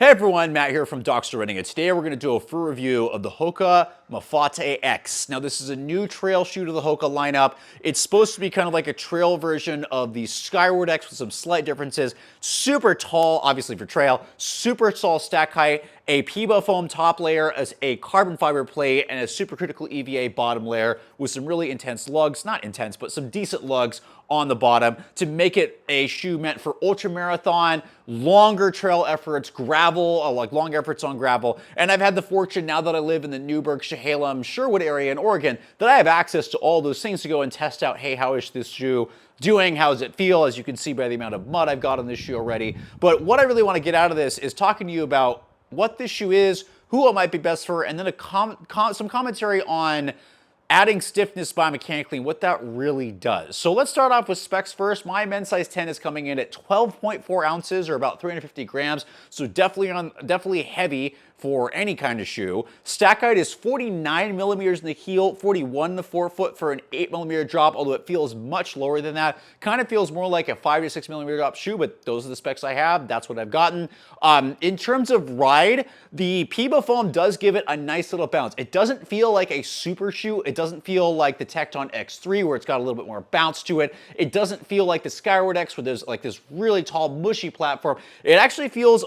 Hey everyone, Matt here from Doctor Running, and today we're going to do a full review of the Hoka Mafate X. Now this is a new trail shoe to the Hoka lineup. It's supposed to be kind of like a trail version of the Skyward X with some slight differences. Super tall, obviously for trail, super tall stack height, a Piba foam top layer as a carbon fiber plate, and a supercritical EVA bottom layer with some really intense lugs, not intense, but some decent lugs on the bottom to make it a shoe meant for ultra marathon, longer trail efforts, gravel, like long efforts on gravel. And I've had the fortune, now that I live in the Newburgh, Chehalem, Sherwood area in Oregon, that I have access to all those things to go and test out, hey, how is this shoe doing? How does it feel? As you can see by the amount of mud I've got on this shoe already. But what I really want to get out of this is talking to you about what this shoe is, who it might be best for, and then some commentary on adding stiffness biomechanically and what that really does. So let's start off with specs first. My men's size 10 is coming in at 12.4 ounces or about 350 grams. So definitely heavy for any kind of shoe. Stack height is 49 millimeters in the heel, 41 in the forefoot for an 8 millimeter drop, although it feels much lower than that. Kind of feels more like a 5 to 6 millimeter drop shoe, but those are the specs I have. That's what I've gotten. In terms of ride, the Piba foam does give it a nice little bounce. It doesn't feel like a super shoe. It doesn't feel like the Tecton X3 where it's got a little bit more bounce to it. It doesn't feel like the Skyward X where there's like this really tall, mushy platform. It actually feels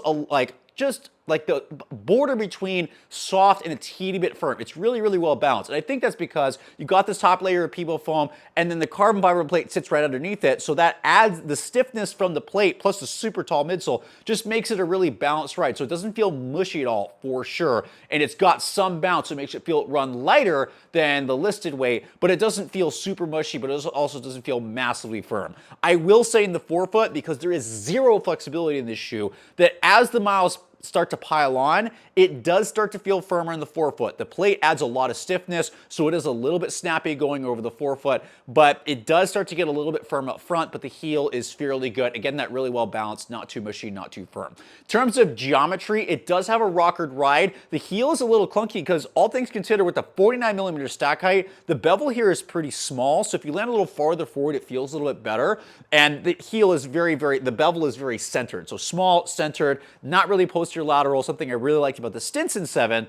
just like the border between soft and a teeny bit firm. It's really, really well balanced. And I think that's because you got this top layer of Piba foam and then the carbon fiber plate sits right underneath it. So that adds the stiffness from the plate plus the super tall midsole, just makes it a really balanced ride. So it doesn't feel mushy at all for sure. And it's got some bounce, so it makes it feel run lighter than the listed weight, but it doesn't feel super mushy, but it also doesn't feel massively firm. I will say in the forefoot, because there is zero flexibility in this shoe, that as the miles start to pile on, it does start to feel firmer in the forefoot. The plate adds a lot of stiffness, so it is a little bit snappy going over the forefoot, but it does start to get a little bit firm up front, but the heel is fairly good. Again, that really well balanced, not too mushy, not too firm. In terms of geometry, it does have a rockered ride. The heel is a little clunky because all things considered with the 49 millimeter stack height, the bevel here is pretty small, so if you land a little farther forward, it feels a little bit better. And the heel is the bevel is very centered. So small, centered, not really lateral, something I really liked about the Stinson 7.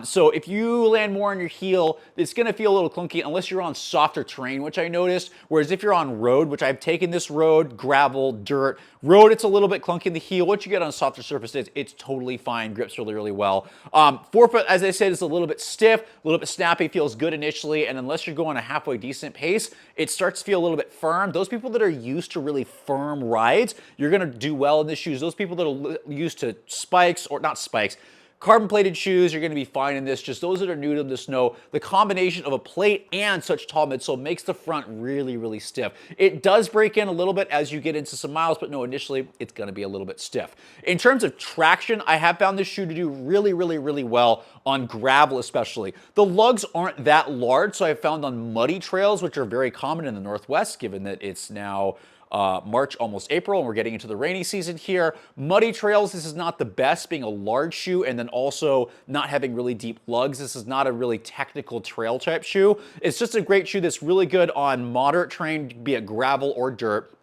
So if you land more on your heel, it's going to feel a little clunky unless you're on softer terrain, which I noticed. Whereas if you're on road, which I've taken this road, gravel, dirt, road, it's a little bit clunky in the heel. Once you get on softer surfaces, it's totally fine, grips really, really well. Forefoot, as I said, is a little bit stiff, a little bit snappy, feels good initially, and unless you're going a halfway decent pace, it starts to feel a little bit firm. Those people that are used to really firm rides, you're going to do well in the shoes. Those people that are used to carbon plated shoes, you're going to be fine in this. Just those that are new to this know the combination of a plate and such tall midsole makes the front really, really stiff. It does break in a little bit as you get into some miles, but no, initially it's going to be a little bit stiff. In terms of traction, I have found this shoe to do really, really, really well on gravel especially. The lugs aren't that large, so I've found on muddy trails, which are very common in the Northwest, given that it's now March, almost April, and we're getting into the rainy season here. Muddy trails, this is not the best, being a large shoe and then also not having really deep lugs. This is not a really technical trail type shoe. It's just a great shoe that's really good on moderate terrain, be it gravel or dirt.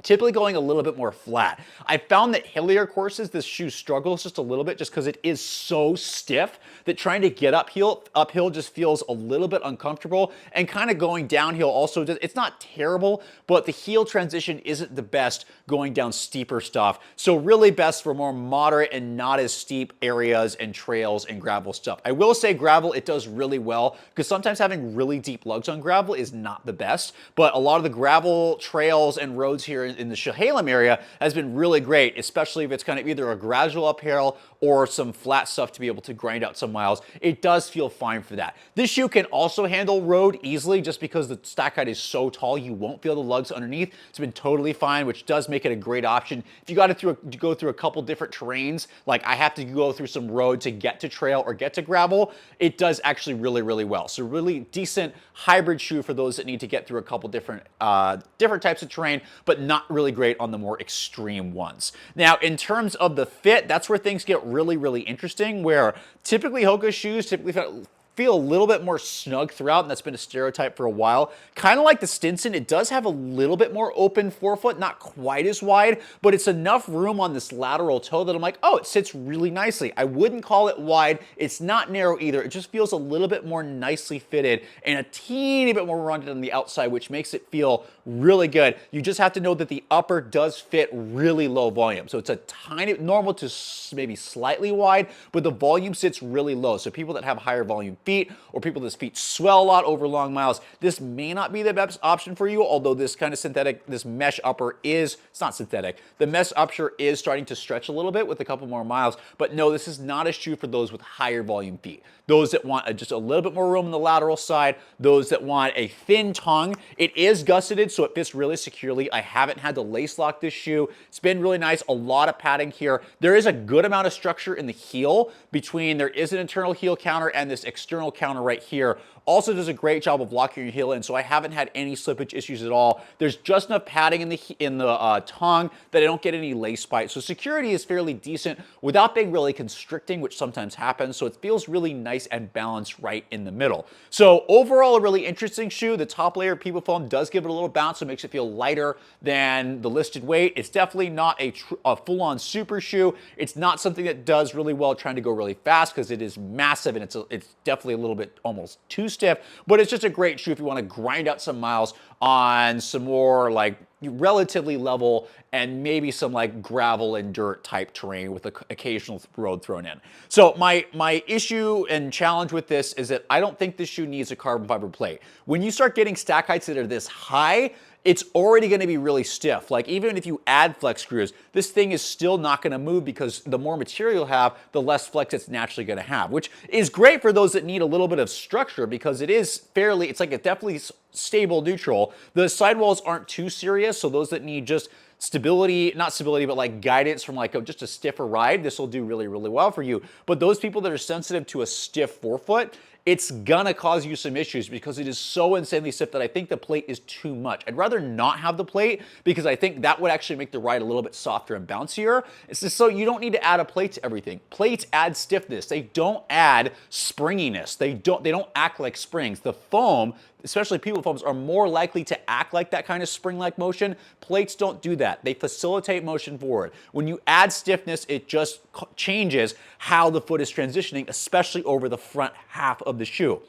Typically going a little bit more flat. I found that hillier courses, this shoe struggles just a little bit just because it is so stiff that trying to get uphill just feels a little bit uncomfortable, and kind of going downhill also, it's not terrible, but the heel transition isn't the best going down steeper stuff. So really best for more moderate and not as steep areas and trails and gravel stuff. I will say gravel, it does really well because sometimes having really deep lugs on gravel is not the best, but a lot of the gravel trails and roads here in the Chehalem area has been really great, especially if it's kind of either a gradual uphill or some flat stuff to be able to grind out some miles. It does feel fine for that. This shoe can also handle road easily just because the stack height is so tall, you won't feel the lugs underneath. It's been totally fine, which does make it a great option. If you got to go through a couple different terrains, like I have to go through some road to get to trail or get to gravel, it does actually really, really well. So really decent hybrid shoe for those that need to get through a couple different types of terrain, but not really great on the more extreme ones. Now, in terms of the fit, that's where things get really, really interesting, where typically Hoka shoes typically feel a little bit more snug throughout, and that's been a stereotype for a while. Kind of like the Stinson, it does have a little bit more open forefoot, not quite as wide, but it's enough room on this lateral toe that I'm like, oh, it sits really nicely. I wouldn't call it wide. It's not narrow either. It just feels a little bit more nicely fitted and a teeny bit more rounded on the outside, which makes it feel really good. You just have to know that the upper does fit really low volume. So it's a tiny, normal to maybe slightly wide, but the volume sits really low. So people that have higher volume feet or people whose feet swell a lot over long miles, this may not be the best option for you, although this kind of synthetic, this mesh upper is, it's not synthetic. The mesh upper is starting to stretch a little bit with a couple more miles, but no, this is not a shoe for those with higher volume feet. Those that want just a little bit more room on the lateral side, those that want a thin tongue. It is gusseted, so it fits really securely. I haven't had to lace lock this shoe. It's been really nice, a lot of padding here. There is a good amount of structure in the heel between, there is an internal heel counter and this external counter right here. Also does a great job of locking your heel in, so I haven't had any slippage issues at all. There's just enough padding in the tongue that I don't get any lace bite. So security is fairly decent without being really constricting, which sometimes happens. So it feels really nice and balanced right in the middle. So overall, a really interesting shoe. The top layer of People Foam does give it a little bounce, so it makes it feel lighter than the listed weight. It's definitely not a full-on super shoe. It's not something that does really well trying to go really fast because it is massive and it's definitely a little bit almost too stiff, but it's just a great shoe if you want to grind out some miles on some more like relatively level and maybe some like gravel and dirt type terrain with an occasional road thrown in. So my issue and challenge with this is that I don't think this shoe needs a carbon fiber plate. When you start getting stack heights that are this high, it's already going to be really stiff. Like even if you add flex screws, this thing is still not going to move because the more material you have, the less flex it's naturally going to have, which is great for those that need a little bit of structure because it is fairly, it's like a definitely stable neutral. The sidewalls aren't too serious, so those that need just stability, not stability, but like guidance from like just a stiffer ride, this will do really, really well for you. But those people that are sensitive to a stiff forefoot, it's gonna cause you some issues because it is so insanely stiff that I think the plate is too much. I'd rather not have the plate because I think that would actually make the ride a little bit softer and bouncier. It's just so you don't need to add a plate to everything. Plates add stiffness. They don't add springiness. They don't act like springs. The foam, especially People Foams, are more likely to act like that kind of spring-like motion. Plates don't do that. They facilitate motion forward. When you add stiffness, it just changes how the foot is transitioning, especially over the front half of the shoe.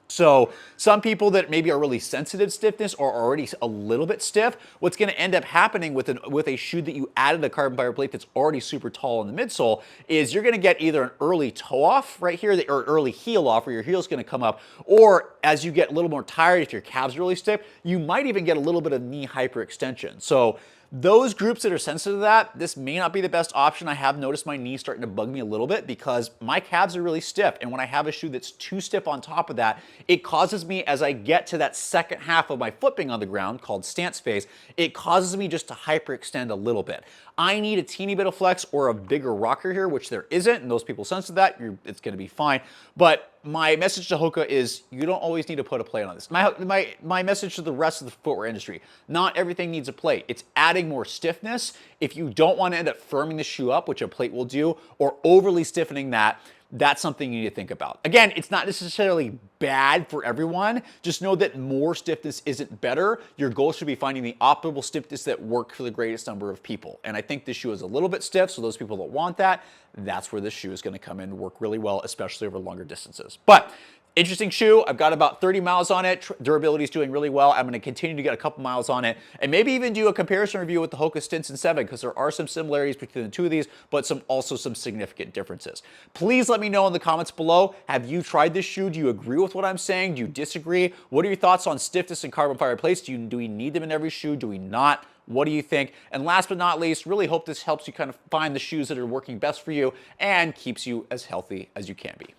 So some people that maybe are really sensitive to stiffness or are already a little bit stiff, what's going to end up happening with a shoe that you added a carbon fiber plate that's already super tall in the midsole is you're going to get either an early toe off right here or early heel off where your heel's going to come up, or as you get a little more tired, if your calves are really stiff, you might even get a little bit of knee hyperextension. So those groups that are sensitive to that, this may not be the best option. I have noticed my knees starting to bug me a little bit because my calves are really stiff. And when I have a shoe that's too stiff on top of that, it causes me, as I get to that second half of my foot being on the ground, called stance phase, it causes me just to hyperextend a little bit. I need a teeny bit of flex or a bigger rocker here, which there isn't, and those people sense that, it's gonna be fine. But my message to Hoka is you don't always need to put a plate on this. My message to the rest of the footwear industry, not everything needs a plate. It's adding more stiffness. If you don't want to end up firming the shoe up, which a plate will do, or overly stiffening that, that's something you need to think about. Again, it's not necessarily bad for everyone. Just know that more stiffness isn't better. Your goal should be finding the optimal stiffness that works for the greatest number of people. And I think this shoe is a little bit stiff, so those people that want that, that's where this shoe is going to come in and work really well, especially over longer distances. But interesting shoe. I've got about 30 miles on it. Durability is doing really well. I'm going to continue to get a couple miles on it and maybe even do a comparison review with the Hoka Stinson 7 because there are some similarities between the two of these, but also some significant differences. Please let me know in the comments below. Have you tried this shoe? Do you agree with what I'm saying? Do you disagree? What are your thoughts on stiffness and carbon fiber plates? Do we need them in every shoe? Do we not? What do you think? And last but not least, really hope this helps you kind of find the shoes that are working best for you and keeps you as healthy as you can be.